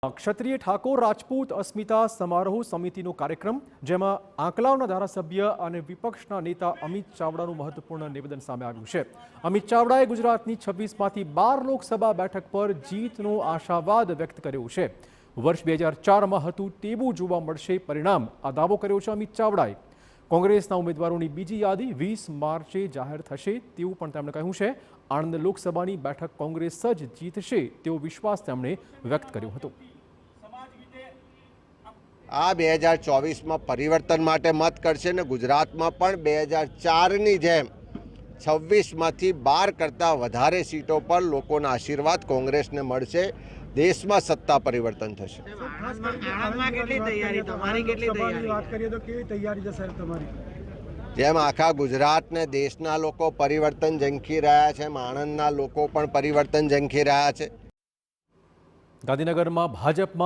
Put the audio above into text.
ક્ષત્રિય ઠાકોર રાજપૂત અસ્મિતા સમારોહ સમિતિનો કાર્યક્રમ, જેમાં આંકલાવના ધારાસભ્ય અને વિપક્ષના નેતા અમિત ચાવડાનું મહત્વપૂર્ણ નિવેદન સામે આવ્યું છે. અમિત ચાવડાએ ગુજરાતની 26માંથી 12 લોકસભા બેઠક પર જીતનો આશાવાદ વ્યક્ત કર્યો છે. વર્ષ 2004માં હતું તેવું જોવા મળશે પરિણામ, આ દાવો કર્યો છે અમિત ચાવડાએ. કોંગ્રેસના ઉમેદવારોની બીજી યાદી 20 માર્ચે જાહેર થશે તેવું પણ તેમણે કહ્યું છે. આણંદ લોકસભાની બેઠક કોંગ્રેસ જ જીતશે તેવો વિશ્વાસ તેમણે વ્યક્ત કર્યો હતો. આ 2024માં પરિવર્તન માટે મત કરશે ને ગુજરાતમાં પણ 2004ની જેમ 26માંથી 12 કરતાં વધારે સીટો પર લોકોના આશીર્વાદ કોંગ્રેસને મળશે. દેશમાં સત્તા પરિવર્તન થશે. જેમ આખા ગુજરાતને દેશના લોકો પરિવર્તન ઝંખી રહ્યા છે, એમ આણંદના લોકો પણ પરિવર્તન ઝંખી રહ્યા છે. ગાંધીનગરમાં ભાજપમાં